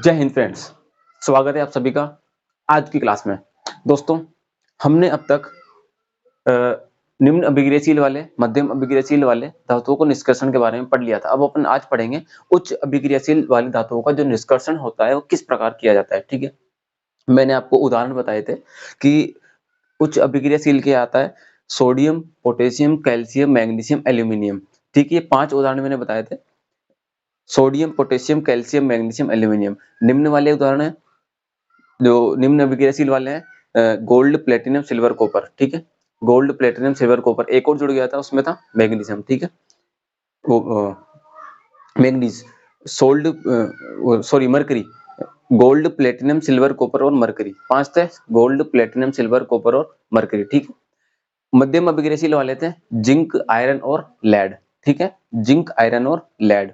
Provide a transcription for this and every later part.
जय हिंद फ्रेंड्स, स्वागत है आप सभी का आज की क्लास में। दोस्तों, हमने अब तक अ, निम्न अभिक्रियाशील वाले, मध्यम अभिक्रियाशील वाले धातुओं को निष्कर्षण के बारे में पढ़ लिया था। अब अपन आज पढ़ेंगे उच्च अभिक्रियाशील वाली धातुओं का जो निष्कर्षण होता है वो किस प्रकार किया जाता है। ठीक है, मैंने आपको उदाहरण बताए थे कि उच्च अभिक्रियाशील क्या आता है, sodium, potassium, calcium, magnesium, aluminium. ठीक है, ये 5 उदाहरण मैंने बताए थे। Sodium, potassium, calcium, magnesium, aluminium. निम्न वाले उदाहरण है जो निम्न अभिक्रियाशील वाले हैं, गोल्ड, प्लेटिनम, सिल्वर, कॉपर। ठीक है, गोल्ड, प्लेटिनम, सिल्वर, कॉपर। एक और जुड़ गया था, उसमें था मैग्नीशियम। ठीक है, वो manganese, sold, sorry mercury. Gold, platinum, silver, copper और मरकरी। 5 थे, गोल्ड, प्लेटिनम, सिल्वर, कॉपर और मरकरी। ठीक है, मध्यम अभिक्रियाशील वाले थे जिंक, आयरन और लेड। ठीक है, जिंक, आयरन और लेड।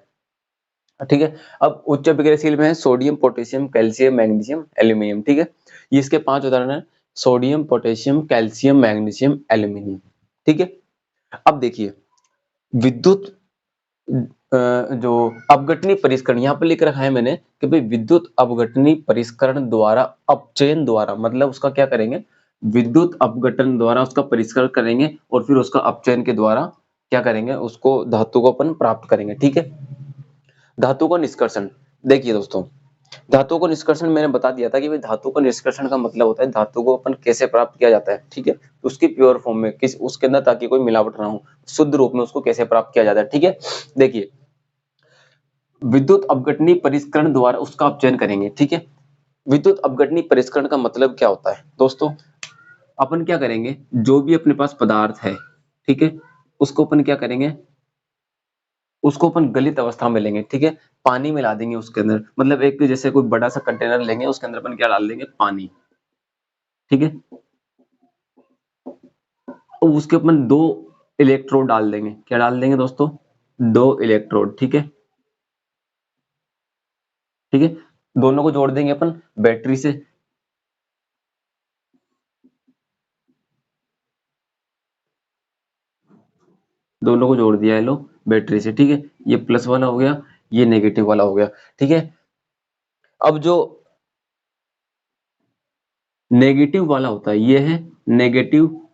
ठीक है, अब उच्च अभिक्रियाशील में है sodium, potassium, calcium, magnesium, aluminium. ठीक है, ये इसके 5 उदाहरण है, sodium, potassium, calcium, magnesium, aluminium. ठीक है, अब देखिए विद्युत जो अपघटनी परिष्करण यहाँ पर लिख रखा है मैंने कि भाई विद्युत अपघटनी परिष्करण द्वारा, अपचयन द्वारा, मतलब उसका क्या करेंगे, विद्युत अपघटन द्वारा उसका परिष्करण करेंगे और फिर उसका अपचयन के द्वारा क्या करेंगे, उसको धातु को अपन प्राप्त करेंगे। ठीक है, धातु का निष्कर्षण। देखिए दोस्तों, धातु को निष्कर्षण मैंने बता दिया था कि भाई धातु का निष्कर्षण का मतलब होता है धातु को अपन कैसे प्राप्त किया जाता है। ठीक है, उसकी प्योर फॉर्म में, किस उसके अंदर ताकि कोई मिलावट ना हो, शुद्ध रूप में उसको कैसे प्राप्त किया जाता है। ठीक है, देखिए विद्युत अपघटनी परिष्करण द्वारा उसका अपचयन करेंगे। ठीक है, विद्युत अपघटनी परिष्करण का मतलब क्या होता है दोस्तों, अपन क्या करेंगे, जो भी अपने पास पदार्थ है, ठीक है, उसको अपन क्या करेंगे, उसको अपन गलित अवस्था में लेंगे। ठीक है, पानी मिला देंगे उसके अंदर, मतलब एक जैसे कोई बड़ा सा कंटेनर लेंगे, उसके अंदर अपन क्या डाल देंगे, पानी। ठीक है, और उसके अपन 2 इलेक्ट्रोड डाल देंगे। क्या डाल देंगे दोस्तों, 2 इलेक्ट्रोड। ठीक है, ठीक है, दोनों को जोड़ देंगे अपन बैटरी से। दोनों को जोड़ दिया है लो बैटरी से। ठीक है, ये प्लस वाला हो गया, ये नेगेटिव वाला हो गया। ठीक है, अब जो नेगेटिव वाला होता है ये है नेगेटिव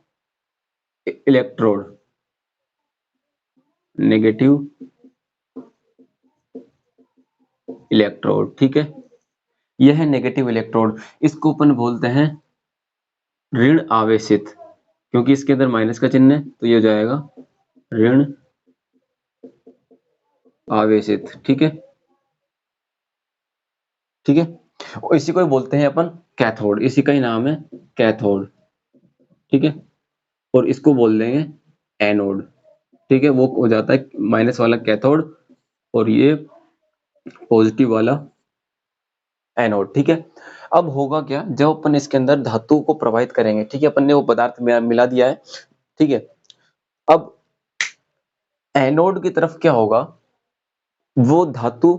इलेक्ट्रोड, नेगेटिव इलेक्ट्रोड। ठीक है, यह है नेगेटिव इलेक्ट्रोड, इसको अपन बोलते हैं ऋण आवेशित, क्योंकि इसके अंदर माइनस का चिन्ह है तो ये हो जाएगा ऋण आवेशित। ठीक है, ठीक है, और इसी को ही बोलते हैं अपन कैथोड, इसी का ही नाम है कैथोड। ठीक है, और इसको बोल देंगे एनोड। ठीक है, वो हो जाता है माइनस वाला कैथोड और ये पॉजिटिव वाला एनोड। ठीक है, अब होगा क्या, जब अपन इसके अंदर धातु को प्रवाहित करेंगे, ठीक है, अपन ने वो पदार्थ मिला दिया है। ठीक है, अब एनोड की तरफ क्या होगा, वो धातु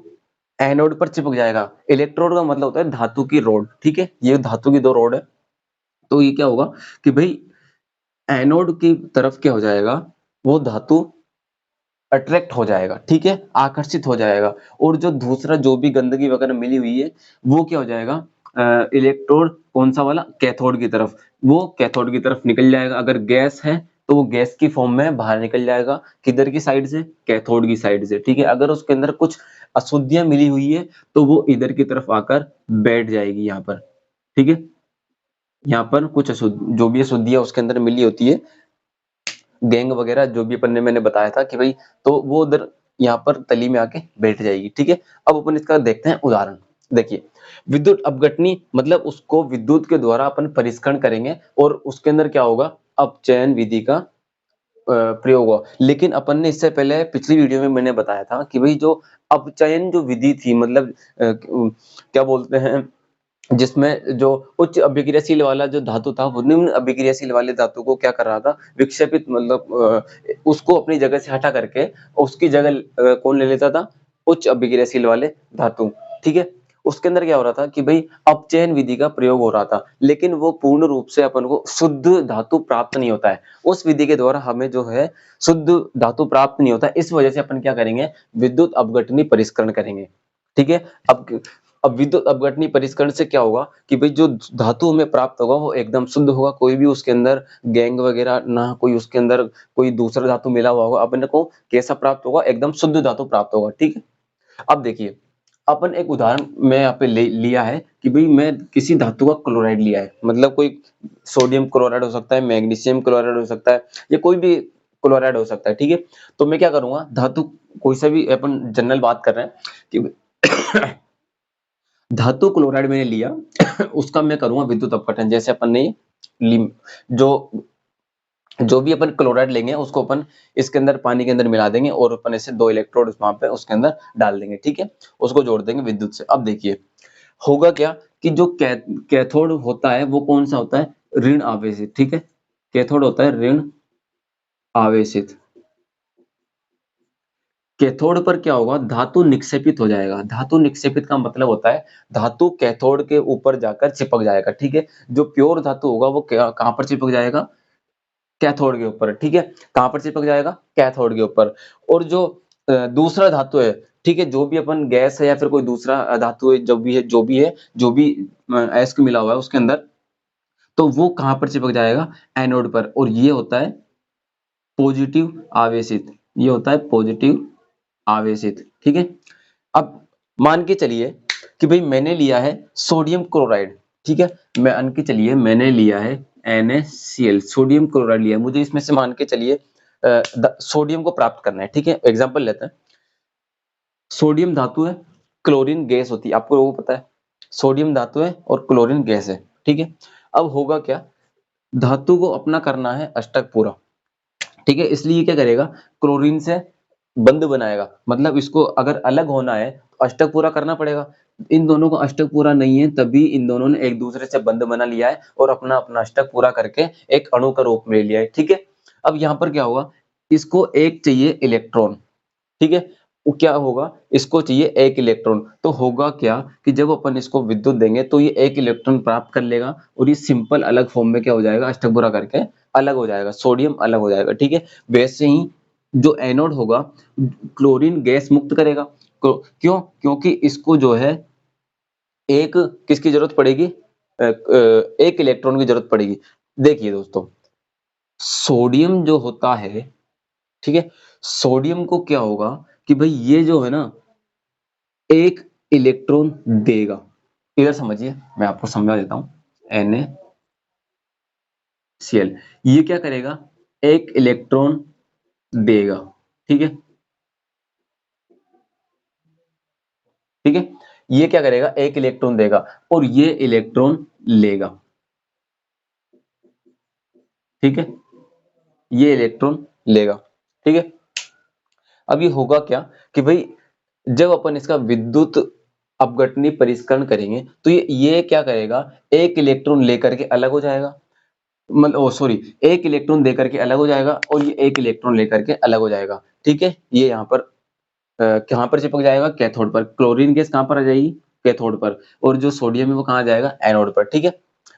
एनोड पर चिपक जाएगा। इलेक्ट्रोड का मतलब होता है धातु की रोड। ठीक है, ये धातु की 2 रोड है, तो ये क्या होगा कि भाई एनोड की तरफ क्या हो जाएगा, वो धातु अट्रैक्ट हो जाएगा। ठीक है, आकर्षित हो जाएगा, और जो दूसरा जो भी गंदगी वगैरह मिली हुई है वो क्या हो जाएगा, इलेक्ट्रोड कौन सा वाला, कैथोड की तरफ, वो कैथोड की तरफ निकल जाएगा। अगर गैस है तो वो गैस की फॉर्म में बाहर निकल जाएगा, किधर की साइड से, कैथोड की साइड से। ठीक है, अगर उसके अंदर कुछ अशुद्धियां मिली हुई है तो वो इधर की तरफ आकर बैठ जाएगी यहाँ पर। ठीक है, यहाँ पर कुछ अशुद्ध, जो भी अशुद्धियां उसके अंदर मिली होती है, गैंग वगैरह जो भी अपन ने मैंने बताया था कि भाई, तो वो उधर यहाँ पर तली में आके बैठ जाएगी। ठीक है, अब अपन इसका देखते हैं उदाहरण। देखिए विद्युत अपघटनी मतलब उसको विद्युत के द्वारा अपन परिष्करण करेंगे और उसके अंदर क्या होगा, अपचयन विधि का प्रयोग हुआ। लेकिन अपन ने इससे पहले पिछली वीडियो में मैंने बताया था कि भाई जो अपचयन जो विधि थी, मतलब क्या बोलते हैं, जिसमें जो उच्च अभिक्रियाशील वाला जो धातु था वो निम्न अभिक्रियाशील वाले धातु को क्या कर रहा था, विक्षेपित, मतलब उसको अपनी जगह से हटा करके उसकी जगह कौन ले लेता था, उच्च अभिक्रियाशील वाले धातु। ठीक है, उसके अंदर क्या हो रहा था कि भाई अपचयन विधि का प्रयोग हो रहा था, लेकिन वो पूर्ण रूप से अपन को शुद्ध धातु प्राप्त नहीं होता है। उस विधि के द्वारा हमें जो है शुद्ध धातु प्राप्त नहीं होता, इस वजह से अपन क्या करेंगे, विद्युत अपघटनी परिष्करण करेंगे। ठीक है, अब अब विद्युत अपघटनीय परिष्करण से क्या होगा कि भाई जो धातु हमें प्राप्त होगा वो एकदम शुद्ध होगा, कोई भी उसके अंदर गैंग वगैरह ना, कोई उसके अंदर कोई दूसरा धातु मिला हुआ होगा। अपने को कैसा प्राप्त होगा, एकदम शुद्ध धातु प्राप्त होगा। ठीक है, अब देखिए अपन एक उदाहरण मैं यहाँ पे लिया है कि भाई मैं किसी धातु का क्लोराइड लिया है, मतलब कोई सोडियम क्लोराइड हो सकता है, मैग्नीशियम क्लोराइड हो सकता है, या कोई भी क्लोराइड हो सकता है। ठीक है, तो मैं क्या करूंगा, धातु कोई सा भी अपन जनरल बात कर रहे हैं कि धातु क्लोराइड मैंने लिया उसका मैं करूंगा विद्युत अपघटन। जैसे अपन ने जो जो भी अपन क्लोराइड लेंगे उसको अपन इसके अंदर पानी के अंदर मिला देंगे और अपन ऐसे 2 इलेक्ट्रोड वहां पे उसके अंदर डाल देंगे। ठीक है, उसको जोड़ देंगे विद्युत से। अब देखिए होगा क्या कि जो कैथोड होता है वो कौन सा होता है, ऋण आवेशित। ठीक है, कैथोड होता है ऋण आवेशित। कैथोड पर क्या होगा, धातु निक्षेपित हो जाएगा। धातु निक्षेपित का मतलब होता है धातु कैथोड के ऊपर जाकर चिपक जाएगा। ठीक है, जो प्योर धातु होगा वो कहां पर चिपक जाएगा, कैथोड के ऊपर। ठीक है, कहां पर चिपक जाएगा, कैथोड के ऊपर। और जो दूसरा धातु है, ठीक है, जो भी अपन गैस है या फिर कोई दूसरा धातु है, जो भी एस मिला हुआ है उसके अंदर, तो वो कहां पर चिपक जाएगा, एनोड पर। और ये होता है पॉजिटिव आवेशित, ये होता है पॉजिटिव आवेशित। ठीक है, अब मान के चलिए कि भाई मैंने लिया है सोडियम क्लोराइड। ठीक है, मैंने लिया है NaCl, सोडियम क्लोराइड लिया है। मुझे इसमें से मान के चलिए सोडियम को प्राप्त करना है। ठीक है, एग्जांपल लेते हैं, सोडियम धातु है, क्लोरीन गैस होती है, आपको वो पता है, सोडियम धातु है और क्लोरीन गैस है। ठीक है, अब होगा क्या, धातु को अपना करना है अष्टक पूरा। ठीक है, इसलिए क्या करेगा, क्लोरीन से बंध बनाएगा, मतलब इसको अगर अलग होना है तो अष्टक पूरा करना पड़ेगा। इन दोनों को अष्टक पूरा नहीं है, तभी इन दोनों ने एक दूसरे से बंध बना लिया है और अपना अपना अष्टक पूरा करके एक अणु का रूप ले लिया है। ठीक है, अब यहाँ पर क्या होगा, इसको एक चाहिए इलेक्ट्रॉन। ठीक है, वो क्या होगा, इसको चाहिए एक इलेक्ट्रॉन। तो होगा क्या कि जब अपन इसको विद्युत देंगे तो ये एक इलेक्ट्रॉन प्राप्त कर लेगा और ये सिंपल अलग फॉर्म में क्या हो जाएगा, अष्टक पूरा करके अलग हो जाएगा, सोडियम अलग हो जाएगा। ठीक है, वैसे ही जो एनोड होगा क्लोरीन गैस मुक्त करेगा। क्यों, क्योंकि इसको जो है एक किसकी जरूरत पड़ेगी, एक इलेक्ट्रॉन की जरूरत पड़ेगी। देखिए दोस्तों, सोडियम जो होता है, ठीक है, सोडियम को क्या होगा कि भाई ये जो है ना एक इलेक्ट्रॉन देगा। इधर समझिए, मैं आपको समझा देता हूं, NaCl ये क्या करेगा, एक इलेक्ट्रॉन देगा। ठीक है, ठीक है, ये क्या करेगा, एक इलेक्ट्रॉन देगा और ये इलेक्ट्रॉन लेगा। ठीक है, ये इलेक्ट्रॉन लेगा। ठीक है, अभी होगा क्या कि भाई जब अपन इसका विद्युत अपघटनीय परिष्करण करेंगे तो ये क्या करेगा, एक इलेक्ट्रॉन लेकर के अलग हो जाएगा, मतलब ओ सॉरी, एक इलेक्ट्रॉन देकर के अलग हो जाएगा और ये एक इलेक्ट्रॉन लेकर के अलग हो जाएगा। ठीक है, ये यहाँ पर कहां पर चिपक जाएगा, कैथोड पर। क्लोरीन गैस कहां पर आ जाएगी, कैथोड पर। और जो सोडियम है वो कहां आ जाएगा, एनोड पर। ठीक है,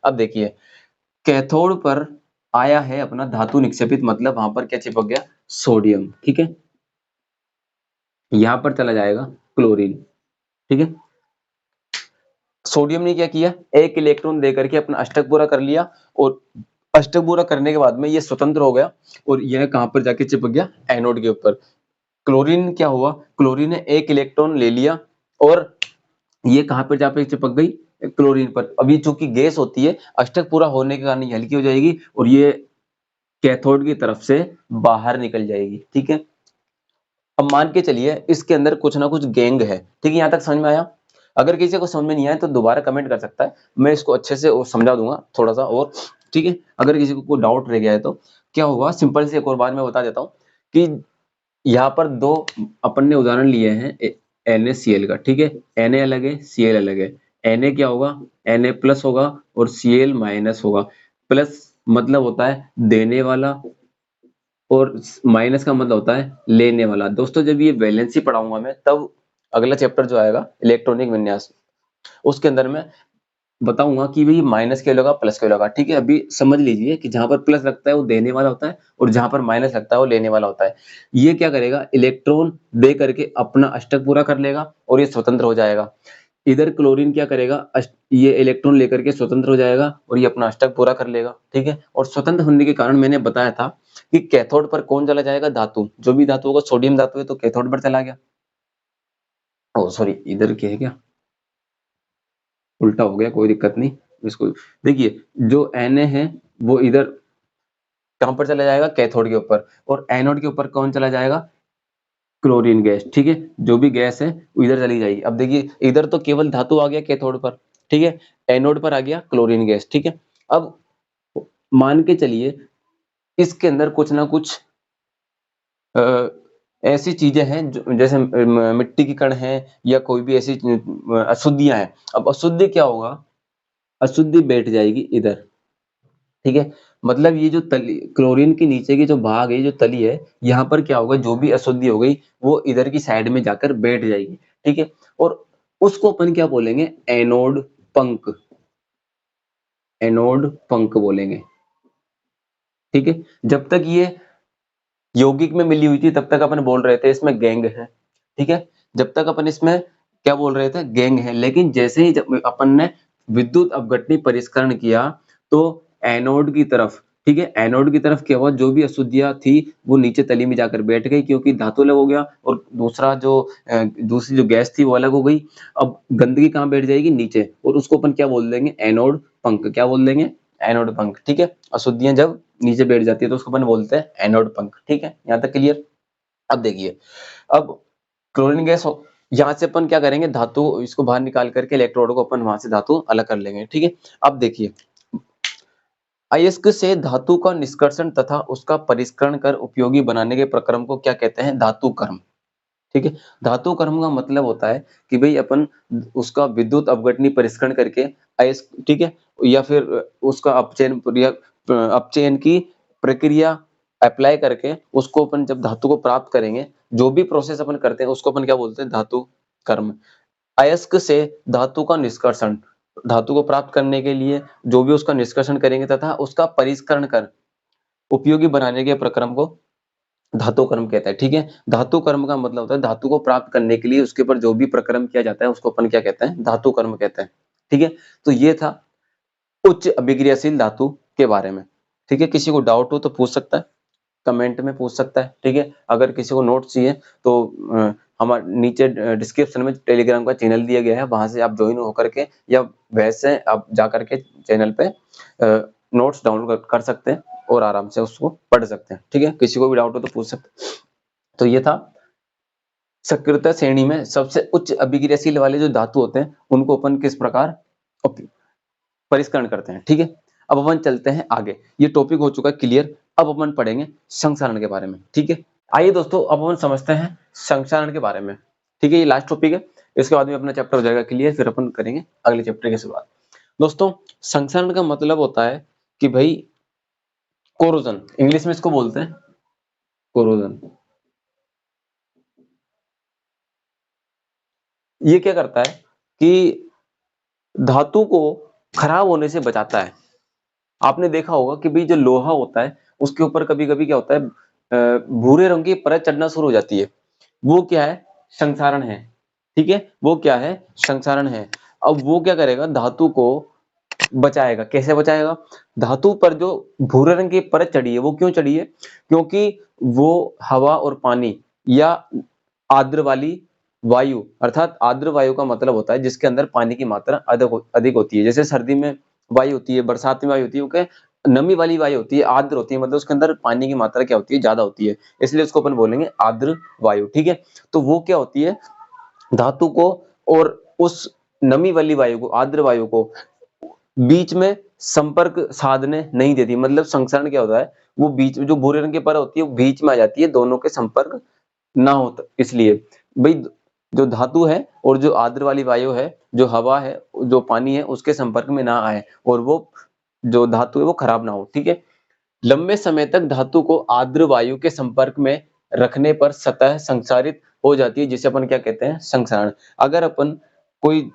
अब देखिए कैथोड पर आया है अपना धातु निक्षेपित, मतलब वहां पर क्या चिपक गया, सोडियम। ठीक है, यहां पर चला जाएगा क्लोरीन। ठीक है, सोडियम ने क्या किया, एक इलेक्ट्रॉन देकर के अपना अष्टक पूरा कर लिया और अष्टक पूरा करने के बाद में ये स्वतंत्र हो गया और यह कहां पर जाके चिपक गया, एनोड के ऊपर। क्लोरीन क्या हुआ, क्लोरीन ने एक इलेक्ट्रॉन ले लिया और ये कहां पर जाके चिपक गई, क्लोरीन पर। अभी चूंकि गैस होती है, अष्टक पूरा होने के कारण ये हल्की हो जाएगी और ये कैथोड की तरफ से बाहर निकल जाएगी। ठीक है, अब मान के चलिए इसके अंदर कुछ ना कुछ गैंग है। ठीक है, यहां तक समझ में आया। अगर किसी को समझ में नहीं आया तो दोबारा कमेंट कर सकता है, मैं इसको अच्छे से और समझा दूंगा थोड़ा सा और। ठीक है, अगर किसी को कोई डाउट रह गया है तो क्या होगा, सिंपल से एक और बात मैं बता देता हूँ कि यहाँ पर दो अपन ने उदाहरण लिए हैं NaCl का। ठीक है, Na अलग है, Cl अलग है। Na क्या होगा, Na प्लस होगा और Cl माइनस होगा। प्लस मतलब होता है देने वाला और माइनस का मतलब होता है लेने वाला। दोस्तों जब ये वैलेंसी पढ़ाऊंगा मैं, तब अगला चैप्टर जो आएगा इलेक्ट्रॉनिक विन्यास, उसके अंदर मैं बताऊंगा कि भाई माइनस क्या होगा, प्लस क्या होगा। ठीक है, अभी समझ लीजिए कि जहां पर प्लस लगता है वो देने वाला होता है और जहां पर माइनस लगता है वो लेने वाला होता है। ये क्या करेगा, इलेक्ट्रॉन दे करके अपना अष्टक पूरा कर लेगा और ये स्वतंत्र हो जाएगा। इधर क्लोरीन क्या करेगा, ये इलेक्ट्रॉन लेकर के स्वतंत्र हो जाएगा और ये अपना अष्टक पूरा कर लेगा, ठीक है। और स्वतंत्र होने के कारण मैंने बताया था कि कैथोड पर कौन चला जाएगा, धातु। जो भी धातु होगा, सोडियम धातु है तो कैथोड पर चला गया। ओ सॉरी, इधर क्या है, क्या उल्टा हो गया, कोई दिक्कत नहीं। इसको देखिए, जो Na है वो इधर कहां पर चला जाएगा, कैथोड के ऊपर, और एनोड के ऊपर कौन चला जाएगा, क्लोरीन गैस, ठीक है। जो भी गैस है वो इधर चली जाएगी। अब देखिए, इधर तो केवल धातु आ गया कैथोड पर, ठीक है, एनोड पर आ गया क्लोरीन गैस, ठीक है। अब मान के चलिए इसके अंदर कुछ ना कुछ ऐसी चीजें हैं जैसे मिट्टी की कण है या कोई भी ऐसी अशुद्धियां हैं। अब अशुद्धि क्या होगा, अशुद्धि बैठ जाएगी इधर, ठीक है। मतलब ये जो तली, क्लोरीन के नीचे की जो भाग है, जो तली है, यहाँ पर क्या होगा, जो भी अशुद्धि हो गई वो इधर की साइड में जाकर बैठ जाएगी, ठीक है। और उसको अपन क्या बोलेंगे, एनोड पंख, एनोड पंख बोलेंगे, ठीक है। जब तक ये यौगिक में मिली हुई थी तब तक अपन बोल रहे थे इसमें गैंग है, ठीक है। जब तक अपन इसमें क्या बोल रहे थे, गैंग है। लेकिन जैसे ही जब अपन ने विद्युत अपघटनी परिष्करण किया तो एनोड की तरफ, ठीक है, एनोड की तरफ क्या हुआ, जो भी अशुद्धियां थी वो नीचे तली में जाकर बैठ गई, क्योंकि धातु अलग हो गया और दूसरा जो दूसरी जो गैस थी वो अलग हो गई। अब गंदगी कहाँ बैठ जाएगी, नीचे, और उसको अपन क्या बोल देंगे, एनोड पंख, क्या बोल देंगे, एनोड पंख, ठीक है। अशुद्धियां जब नीचे बैठ जाती है तो उसको अपन बोलते हैं एनोड पंख, ठीक है। यहाँ तक क्लियर। अब देखिए, अब क्लोरीन गैस यहाँ से अपन क्या करेंगे, धातु इसको बाहर निकाल करके इलेक्ट्रोड को अपन वहां से धातु अलग कर लेंगे, ठीक है। अब देखिए, अयस्क से धातु का निष्कर्षण तथा उसका परिष्करण कर उपयोगी बनाने के प्रक्रम को क्या कहते हैं, धातु कर्म, ठीक है। धातु कर्म का मतलब होता है कि भाई अपन उसका विद्युत अपघटनी परिष्करण करके अयस्क, ठीक है, या फिर उसका अपचयन या अपचयन की प्रक्रिया अप्लाई करके उसको अपन जब धातु को प्राप्त करेंगे, जो भी प्रोसेस अपन करते हैं उसको अपन क्या बोलते हैं, धातु कर्म। अयस्क से धातु का निष्कर्षण, धातु को प्राप्त करने के लिए जो भी उसका निष्कर्षण करेंगे तथा उसका परिष्करण कर उपयोगी बनाने के प्रक्रम को धातु कर्म कहता है, ठीक है। धातु कर्म का मतलब होता है धातु को प्राप्त करने के लिए उसके ऊपर जो भी प्रक्रम किया जाता है उसको अपन क्या कहते हैं, धातु कर्म कहते हैं, ठीक है। तो ये था उच्च अभिक्रियाशील धातु के बारे में, ठीक है। किसी को डाउट हो तो पूछ सकता है, कमेंट में पूछ सकता है, ठीक है। अगर किसी को नोट चाहिए तो हमारे नीचे डिस्क्रिप्शन में टेलीग्राम का चैनल दिया गया है, वहां से आप ज्वाइन होकर के या वैसे आप जा करके चैनल पे नोट्स डाउनलोड कर सकते हैं और आराम से उसको पढ़ सकते हैं, ठीक है। किसी को भी डाउट हो तो पूछ सकते हैं। तो ये था सक्रियता श्रेणी में सबसे उच्च अभिक्रियाशील वाले जो धातु होते हैं उनको अपन किस प्रकार परिष्करण करते हैं, ठीक है। अब अपन चलते हैं आगे, ये टॉपिक हो चुका है क्लियर। अब अपन पढ़ेंगे संक्षारण के बारे में, ठीक है। आइए दोस्तों, अब अपन समझते हैं संक्षारण के बारे में, ठीक है। ये लास्ट टॉपिक है, इसके बाद में अपना चैप्टर हो जाएगा क्लियर, फिर अपन करेंगे अगले चैप्टर की शुरुआत। दोस्तों, संक्षारण का मतलब होता है कि भाई कोरोजन, इंग्लिश में इसको बोलते हैं कोरोजन। ये क्या करता है कि धातु को खराब होने से बचाता है। आपने देखा होगा कि भाई जो लोहा होता है उसके ऊपर कभी कभी क्या होता है, भूरे रंग की परत चढ़ना शुरू हो जाती है, वो क्या है, संक्षारण है, ठीक है। वो क्या है, संक्षारण है। अब वो क्या करेगा, धातु को बचाएगा। कैसे बचाएगा, धातु पर जो भूरे रंग की परत चढ़ी है वो क्यों चढ़ी है, क्योंकि वो हवा और पानी या आर्द्र वाली वायु, अर्थात आर्द्र वायु का मतलब होता है जिसके अंदर पानी की मात्रा अधिक होती है। जैसे सर्दी में वायु होती है, बरसात में वायु होती है, ओके, नमी वाली वायु होती है, आर्द्र होती है, मतलब उसके अंदर पानी की मात्रा क्या होती है, ज्यादा होती है, इसलिए उसको अपन बोलेंगे आर्द्र वायु, ठीक है। तो वो क्या होती है, धातु को और उस नमी वाली वायु को, आर्द्र वायु को बीच में संपर्क साधने नहीं देती। मतलब संक्षारण क्या होता है, वो बीच में जो भूरे रंग की परत होती है वो बीच में आ जाती है, दोनों के संपर्क ना हो, इसलिए भाई जो धातु है और जो आर्द्र वाली वायु है, जो हवा है, जो पानी है, उसके संपर्क में ना आए और वो जो धातु है वो खराब ना हो, ठीक है। लंबे समय तक धातु को आर्द्र वायु के संपर्क में रखने पर सतह संक्षारित हो जाती है, जिसे अपन क्या कहते हैं, संक्षारण। अगर अपन कोई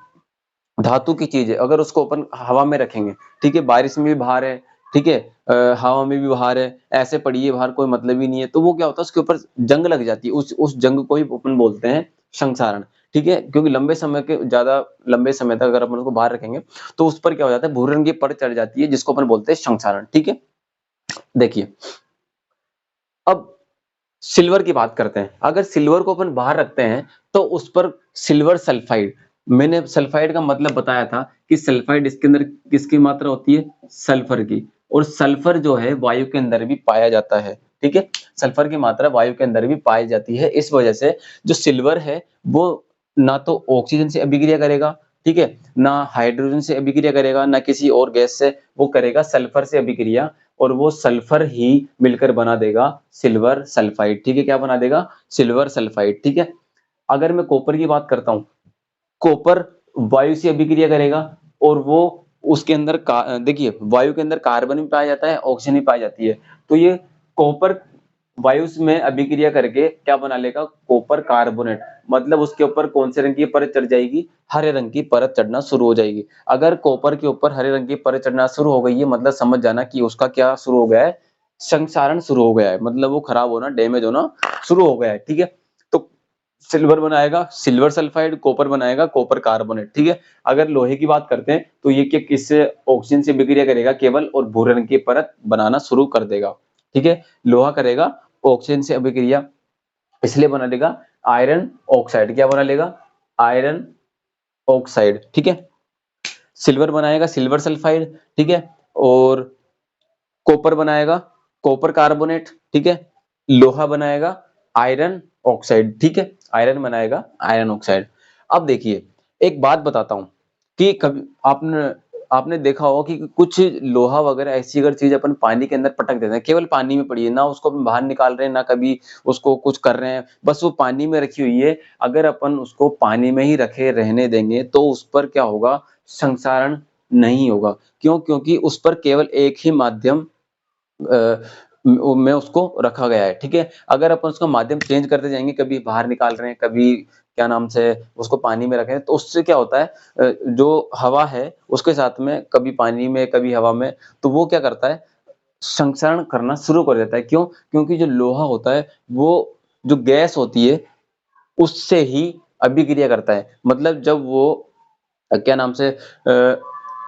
धातु की चीज है, अगर उसको अपन हवा में रखेंगे, ठीक है, बारिश में भी बाहर है, ठीक है, हवा में भी बाहर है, ऐसे पड़ी है बाहर, कोई मतलब ही नहीं है, तो वो क्या होता है, उसके ऊपर जंग लग जाती है, उस जंग को ही अपन बोलते हैं संक्षारण, ठीक है, क्योंकि ज्यादा लंबे समय तक अगर अपन उसको बाहर रखेंगे तो उस पर क्या हो जाता है, भूरे रंग की परत चढ़ जाती है, जिसको अपन बोलते हैं संक्षारण। ठीक है, देखिए अब सिल्वर की बात करते हैं। अगर सिल्वर को अपन बाहर रखते हैं तो उस पर सिल्वर सल्फाइड, मैंने सल्फाइड का मतलब बताया था कि सल्फाइड इसके अंदर किसकी मात्रा होती है, सल्फर की, और सल्फर जो है वायु के अंदर भी पाया जाता है। ठीक है, सल्फर की मात्रा वायु के अंदर भी पाई जाती है। इस वजह से जो सिल्वर है वो ना तो ऑक्सीजन से अभिक्रिया करेगा, ठीक है, ना हाइड्रोजन से अभिक्रिया करेगा, ना किसी और गैस से, वो करेगा सल्फर से अभिक्रिया, और वो सल्फर ही मिलकर बना देगा सिल्वर सल्फाइड। ठीक है, क्या बना देगा, सिल्वर सल्फाइड। ठीक है, अगर मैं कॉपर की बात करता हूं, कॉपर वायु से अभिक्रिया करेगा, और वो उसके अंदर देखिए वायु के अंदर कार्बन भी पाया जाता है, ऑक्सीजन भी पाई जाती है। तो ये कॉपर वायु में अभिक्रिया करके क्या बना लेगा, कॉपर कार्बोनेट, मतलब उसके ऊपर कौन से रंग की परत चढ़ जाएगी, हरे रंग की परत चढ़ना शुरू हो जाएगी। अगर कॉपर के ऊपर हरे रंग की परत चढ़ना शुरू हो गई है, मतलब समझ जाना कि उसका क्या शुरू हो गया है, संक्षारण शुरू हो गया है, मतलब वो खराब होना, डैमेज होना शुरू हो गया है। ठीक है, तो सिल्वर बनाएगा सिल्वर सल्फाइड, कॉपर बनाएगा कॉपर कार्बोनेट। ठीक है, अगर लोहे की बात करते हैं तो ये क्या किससे, ऑक्सीजन से अभिक्रिया करेगा केवल, और भूरे रंग की परत बनाना शुरू कर देगा। ठीक है, लोहा करेगा ऑक्सीजन से अभिक्रिया, इसलिए बना लेगा आयरन ऑक्साइड। क्या बना लेगा, आयरन ऑक्साइड। ठीक है, सिल्वर बनाएगा सिल्वर सल्फाइड। ठीक है, और कॉपर बनाएगा कॉपर कार्बोनेट। ठीक है, लोहा बनाएगा आयरन ऑक्साइड। ठीक है, आयरन बनाएगा आयरन ऑक्साइड। अब देखिए एक बात बताता हूं कि कभी आपने आपने देखा होगा कि कुछ लोहा वगैरह ऐसी अगर चीज अपन पानी के अंदर पटक देते हैं, केवल पानी में पड़ी है ना, उसको अपन बाहर निकाल रहे हैं ना कभी उसको कुछ कर रहे हैं, बस वो पानी में रखी हुई है, अगर अपन उसको पानी में ही रखे रहने देंगे तो उस पर क्या होगा, संक्षारण नहीं होगा। क्यों, क्योंकि उस पर केवल एक ही माध्यम में उसको रखा गया है। ठीक है, अगर अपन उसका माध्यम चेंज करते जाएंगे, कभी बाहर निकाल रहे हैं, कभी क्या नाम से उसको पानी में रखें, तो उससे क्या होता है, जो हवा है उसके साथ में, कभी पानी में कभी हवा में, तो वो क्या करता है, संचरण करना शुरू कर देता है। क्यों, क्योंकि जो लोहा होता है वो जो गैस होती है उससे ही अभिक्रिया करता है। मतलब जब वो क्या नाम से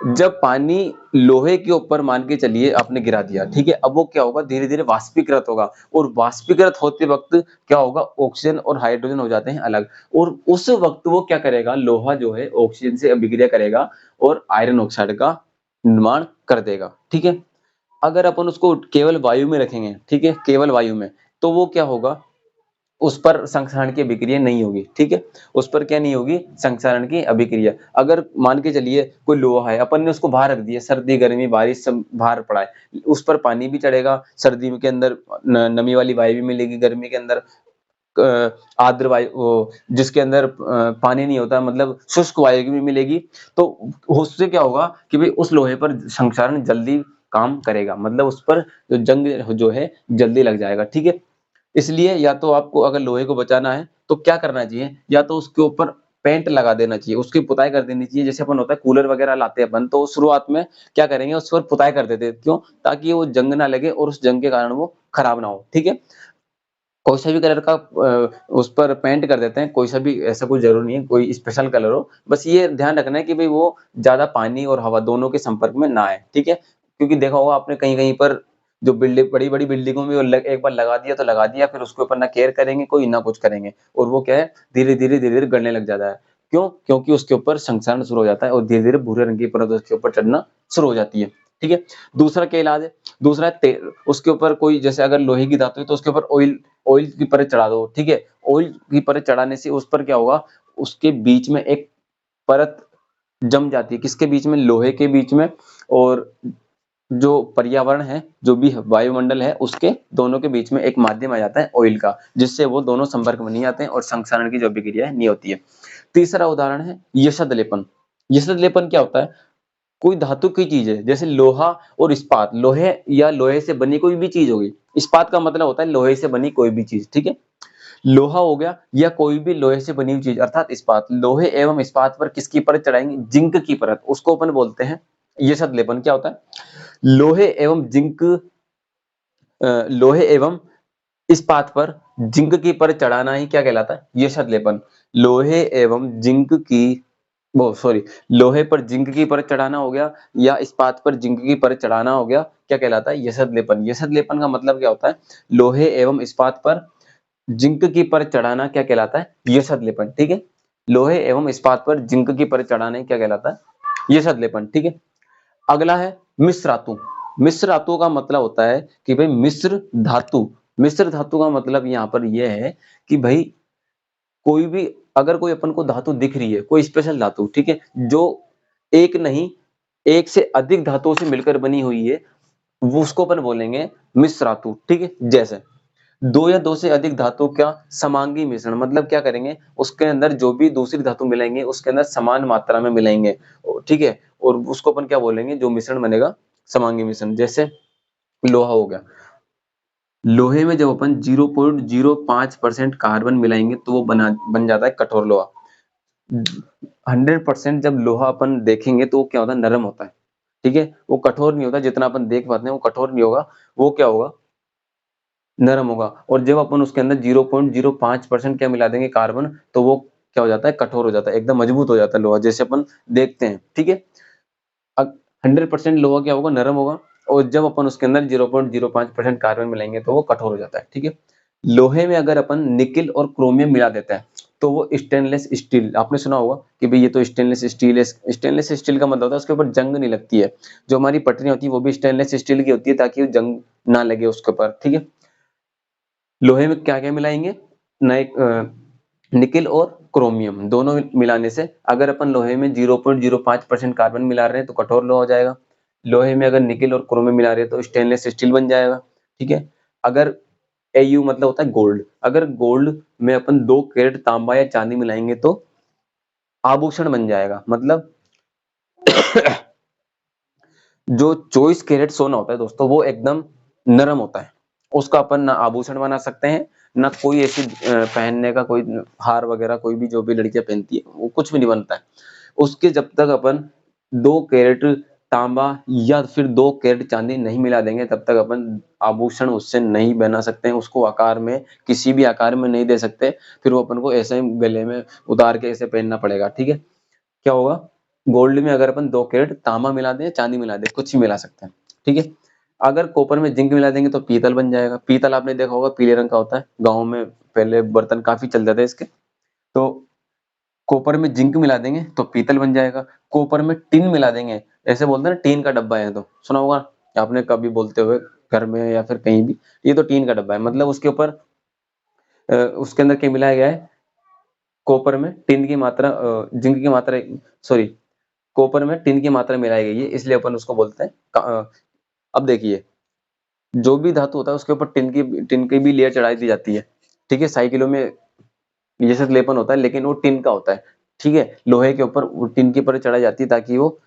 जब पानी लोहे के ऊपर मान के चलिए आपने गिरा दिया, ठीक है, अब वो क्या होगा, धीरे धीरे वाष्पीकृत होगा, और वाष्पीकृत होते वक्त क्या होगा, ऑक्सीजन और हाइड्रोजन हो जाते हैं अलग, और उस वक्त वो क्या करेगा, लोहा जो है ऑक्सीजन से अभिक्रिया करेगा और आयरन ऑक्साइड का निर्माण कर देगा। ठीक है, अगर अपन उसको केवल वायु में रखेंगे, ठीक है, केवल वायु में, तो वो क्या होगा, उस पर संक्षारण की अभिक्रिया नहीं होगी। ठीक है, उस पर क्या नहीं होगी, संक्षारण की अभिक्रिया। अगर मान के चलिए कोई लोहा है, अपन ने उसको बाहर रख दिया, सर्दी गर्मी बारिश सब बाहर पड़ा है, उस पर पानी भी चढ़ेगा, सर्दी के अंदर नमी वाली वायु भी मिलेगी, गर्मी के अंदर आर्द्र वायु जिसके अंदर पानी नहीं होता, मतलब शुष्क वायु भी मिलेगी। तो उससे क्या होगा कि भाई उस लोहे पर संक्षारण जल्दी काम करेगा, मतलब उस पर जो जंग जो है जल्दी लग जाएगा। ठीक है, इसलिए या तो आपको अगर लोहे को बचाना है तो क्या करना चाहिए, या तो उसके ऊपर पेंट लगा देना चाहिए, उसकी पुताई कर देनी चाहिए। जैसे अपन होता है कूलर वगैरह लाते हैं अपन, तो शुरुआत में क्या करेंगे, उस पर पुताई कर देते हैं। क्यों, ताकि वो जंग ना लगे और उस जंग के कारण वो खराब ना हो। ठीक है, कोई सा भी कलर का उस पर पेंट कर देते हैं, कोई सा भी, ऐसा कोई जरूरी नहीं है कोई स्पेशल कलर हो, बस ये ध्यान रखना है कि भाई वो ज्यादा पानी और हवा दोनों के संपर्क में ना आए। ठीक है, क्योंकि देखा होगा आपने कहीं कहीं पर जो बिल्डिंग, बड़ी बड़ी बिल्डिंगों में एक बार लगा दिया तो लगा दिया, फिर उसके ऊपर ना केयर करेंगे कोई, ना कुछ करेंगे, और वो क्या है, धीरे धीरे गलने लग जाता है। क्यों, क्योंकि उसके ऊपर संक्षारण शुरू हो जाता है और धीरे धीरे भूरे रंग की परत उसके ऊपर चढ़ना शुरू हो जाती है। ठीक है, दूसरा क्या इलाज है, दूसरा है तेल। उसके ऊपर कोई, जैसे अगर लोहे की धातु है तो उसके ऊपर ऑयल ऑयल की परत चढ़ा दो। ठीक है, ऑयल की परत चढ़ाने से उस पर क्या होगा, उसके बीच में एक परत जम जाती है, किसके बीच में, लोहे के बीच में, और जो पर्यावरण है, जो भी वायुमंडल है, उसके दोनों के बीच में एक माध्यम आ जाता है ऑयल का, जिससे वो दोनों संपर्क में नहीं आते हैं और संक्षारण की जो अभिक्रिया है नहीं होती है। तीसरा उदाहरण है यशद लेपन। यशद लेपन क्या होता है, कोई धातु की चीज है, जैसे लोहा और इस्पात, लोहे या लोहे से बनी कोई भी चीज होगी, इस्पात का मतलब होता है लोहे से बनी कोई भी चीज। ठीक है, लोहा हो गया या कोई भी लोहे से बनी हुई चीज अर्थात इस्पात, लोहे एवं इस्पात पर किसकी परत चढ़ाएंगे, जिंक की परत, उसको अपन बोलते हैं यशद लेपन। क्या होता है, लोहे एवं जिंक लोहे एवं इस्पात पर जिंक की परत चढ़ाना ही क्या कहलाता है, यशद लेपन। लोहे एवं जिंक की वो सॉरी लोहे पर जिंक की परत चढ़ाना हो गया या इस्पात पर जिंक की परत चढ़ाना हो गया, क्या कहलाता है? यसद लेपन। यसद लेपन का मतलब क्या होता है? लोहे एवं इस्पात पर जिंक की परत चढ़ाना क्या कहलाता है? यसद लेपन। ठीक है, लोहे एवं इस्पात पर जिंक की परत चढ़ाने क्या कहलाता है? यसद लेपन। ठीक है, अगला है मिश्र धातु। मिश्र धातु का मतलब होता है कि भाई मिश्र धातु, मिश्र धातु का मतलब यहाँ पर यह है कि भाई कोई भी अगर कोई अपन को धातु दिख रही है, कोई स्पेशल धातु, ठीक है, जो एक नहीं एक से अधिक धातुओं से मिलकर बनी हुई है, वो उसको अपन बोलेंगे मिश्र धातु। ठीक है, जैसे दो या दो से अधिक धातु का समांगी मिश्रण, मतलब क्या करेंगे, उसके अंदर जो भी दूसरी धातु मिलाएंगे उसके अंदर समान मात्रा में मिलाएंगे। ठीक है, और उसको अपन क्या बोलेंगे, जो मिश्रण बनेगा समांगी मिश्रण। जैसे लोहा हो गया, लोहे में जब अपन 0.05% कार्बन मिलाएंगे तो वो बन जाता है कठोर लोहा। 100% जब लोहा अपन देखेंगे तो वो क्या होता है, नरम होता है। ठीक है, वो कठोर नहीं होता, जितना अपन देख पाते हैं वो कठोर नहीं होगा, वो क्या होगा, नरम होगा। और जब अपन उसके अंदर 0.05% क्या मिला देंगे, कार्बन, तो वो क्या हो जाता है, कठोर हो जाता है, एकदम मजबूत हो जाता है लोहा, जैसे अपन देखते हैं। ठीक है, 100% लोहा क्या होगा, नरम होगा, और जब अपन उसके अंदर 0.05% कार्बन मिलाएंगे तो वो कठोर हो जाता है। ठीक है, लोहे में अगर अपन निकिल और क्रोमियम मिला देता है तो वो स्टेनलेस स्टील, आपने सुना होगा कि भाई ये तो स्टेनलेस स्टील है। स्टेनलेस स्टील का मतलब होता है उसके ऊपर जंग नहीं लगती है। जो हमारी पटरियां होती है वो भी स्टेनलेस स्टील की होती है ताकि वो जंग ना लगे उसके ऊपर। ठीक है, लोहे में क्या क्या मिलाएंगे, नए निकिल और क्रोमियम दोनों मिलाने से, अगर अपन लोहे में 0.05% कार्बन मिला रहे हैं तो कठोर लोहा हो जाएगा। लोहे में अगर निकिल और क्रोमियम मिला रहे हैं तो स्टेनलेस स्टील बन जाएगा। ठीक है, अगर Au मतलब होता है गोल्ड, अगर गोल्ड में अपन 2 कैरेट तांबा या चांदी मिलाएंगे तो आभूषण बन जाएगा। मतलब जो 24 कैरेट सोना होता है दोस्तों वो एकदम नरम होता है, उसका अपन ना आभूषण बना सकते हैं, ना कोई ऐसी पहनने का कोई हार वगैरह, कोई भी जो भी लड़कियां पहनती है वो कुछ भी नहीं बनता है उसके, जब तक अपन 2 कैरेट तांबा या फिर 2 कैरेट चांदी नहीं मिला देंगे तब तक अपन आभूषण उससे नहीं बना सकते हैं, उसको आकार में किसी भी आकार में नहीं दे सकते, फिर वो अपन को ऐसे ही गले में उतार के ऐसे पहनना पड़ेगा। ठीक है, क्या होगा, गोल्ड में अगर अपन 2 कैरेट तांबा मिला दें, चांदी मिला दें, कुछ भी मिला सकते हैं। ठीक है, अगर कॉपर में जिंक मिला देंगे तो पीतल बन जाएगा। पीतल आपने देखा होगा पीले रंग का होता है, गाँव में पहले बर्तन काफी चलते थे इसके। तो कॉपर में जिंक मिला देंगे तो पीतल बन जाएगा। कॉपर में टिन मिला देंगे, ऐसे बोलते हैं ना टीन का डब्बा है, तो सुना होगा आपने कभी बोलते हुए घर में या फिर कहीं भी, ये तो टीन का डब्बा है, मतलब उसके ऊपर उसके अंदर क्या मिलाया गया है, कॉपर में टिन की मात्रा जिंक की मात्रा, सॉरी, कॉपर में टिन की मात्रा मिलाई गई है, इसलिए अपन उसको बोलते हैं अब देखिए, जो भी धातु होता है उसके ऊपर टिन की भी लेयर चढ़ाई दी जाती है। ठीक है, साइकिलों में ये सब लेपन होता है लेकिन वो टिन का होता है। ठीक है, लोहे के ऊपर वो टिन की परत चढ़ाई जाती है ताकि वो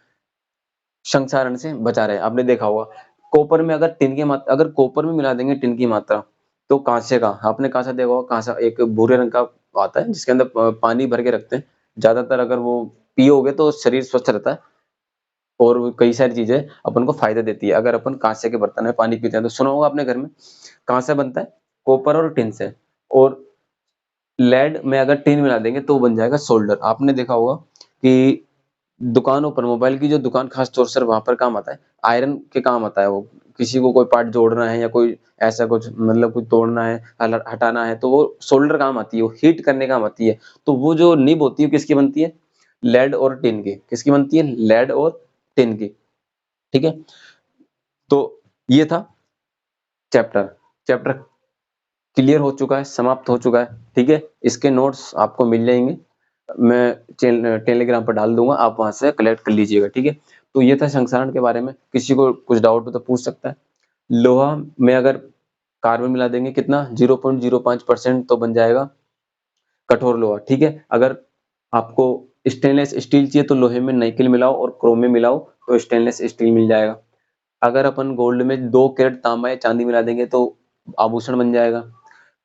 संक्षारण से बचा रहे। आपने देखा होगा कॉपर में अगर टिन की मात्रा, अगर कॉपर में मिला देंगे टिन की मात्रा तो कांसे का, आपने कांसा देखा होगा, कांसा एक भूरे रंग का आता है जिसके अंदर पानी भर के रखते हैं, ज्यादातर अगर वो पियोगे तो शरीर स्वस्थ रहता है और कई सारी चीजें अपन को फायदा देती है अगर अपन कांसे के बर्तन में पानी पीते हैं। तो सुना होगा अपने घर में कांसा बनता है कॉपर और टिन से, और लेड में अगर टिन मिला देंगे तो बन जाएगा सोल्डर। आपने देखा होगा कि दुकानों पर, मोबाइल की जो दुकान खास तौर से वहां पर काम आता है, आयरन के काम आता है, वो किसी को कोई पार्ट जोड़ना है या कोई ऐसा कुछ, मतलब कुछ तोड़ना है, हटाना है, तो वो सोल्डर काम आती है, वो हीट करने काम आती है। तो वो जो निब होती है किसकी बनती है, लेड और टिन की, किसकी बनती है, लेड और टिन की। ठीक है, तो ये था चैप्टर, चैप्टर क्लियर हो चुका है, समाप्त हो चुका है। ठीक है, इसके नोट्स आपको मिल जाएंगे, मैं टेलीग्राम पर डाल दूंगा, आप वहां से कलेक्ट कर लीजिएगा। ठीक है, तो ये था संक्षारण के बारे में, किसी को कुछ डाउट हो तो पूछ सकता है। लोहा में अगर कार्बन मिला देंगे कितना, 0.05% तो बन जाएगा कठोर लोहा। ठीक है, अगर आपको स्टेनलेस स्टील चाहिए तो लोहे में निकेल मिलाओ और क्रोम में मिलाओ तो स्टेनलेस स्टील मिल जाएगा। अगर अपन गोल्ड में 2 कैरेट तांबा या चांदी मिला देंगे तो आभूषण बन जाएगा।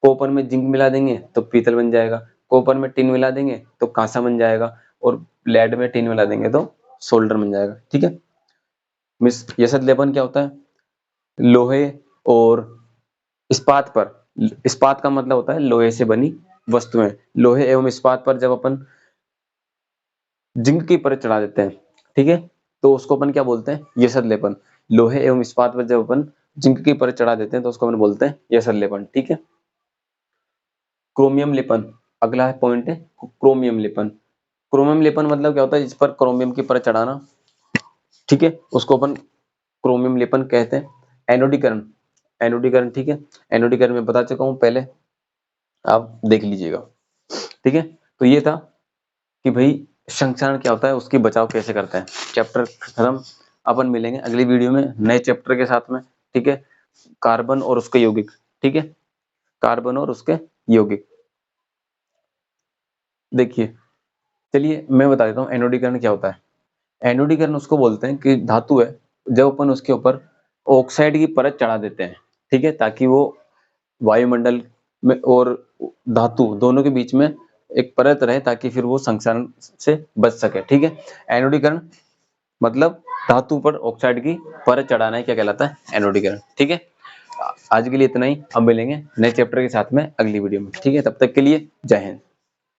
कॉपर में जिंक मिला देंगे तो पीतल बन जाएगा। कॉपर में टिन मिला देंगे तो कांसा बन जाएगा, और लेड में टिन मिला देंगे तो सोल्डर बन जाएगा। ठीक है, मिस यसद लेपन क्या होता है, लोहे और इस्पात पर, इस्पात का मतलब होता है लोहे से बनी वस्तुएं, लोहे एवं इस्पात पर जब अपन जिंक की परत चढ़ा देते हैं, ठीक है, तो उसको अपन क्या बोलते हैं, यसर लेपन। लोहे एवं इस्पात पर जब अपन जिंक की परत चढ़ा देते हैं तो उसको अपन बोलते हैं यसर लेपन, ठीक है। क्रोमियम लेपन, अगला पॉइंट है क्रोमियम लेपन। क्रोमियम लेपन मतलब क्या होता है, जिस पर क्रोमियम की परत चढ़ाना, ठीक है, उसको अपन क्रोमियम लेपन कहते हैं। एनोडीकरण, एनोडीकरण, ठीक है, एनोडीकरण में बता चुका हूं पहले, आप देख लीजिएगा, ठीक है। तो ये था कि भाई संक्षारण क्या होता है, उसकी बचाव कैसे करते हैं। चैप्टर खत्म, अपन मिलेंगे अगली वीडियो में नए चैप्टर के साथ में, ठीक है। कार्बन और उसके यौगिक, ठीक है, कार्बन और उसके यौगिक। देखिए, चलिए मैं बता देता हूँ एनोडीकरण क्या होता है। एनोडीकरण उसको बोलते हैं कि धातु है, जब अपन उसके ऊपर ऑक्साइड की परत चढ़ा देते हैं, ठीक है, ताकि वो वायुमंडल में और धातु दोनों के बीच में एक परत रहे, ताकि फिर वो संक्षारण से बच सके, ठीक है। एनोडीकरण मतलब धातु पर ऑक्साइड की परत चढ़ाना है, क्या कहलाता है, एनोडीकरण, ठीक है। आज के लिए इतना ही, अब मिलेंगे नए चैप्टर के साथ में अगली वीडियो में, ठीक है, तब तक के लिए जय हिंद।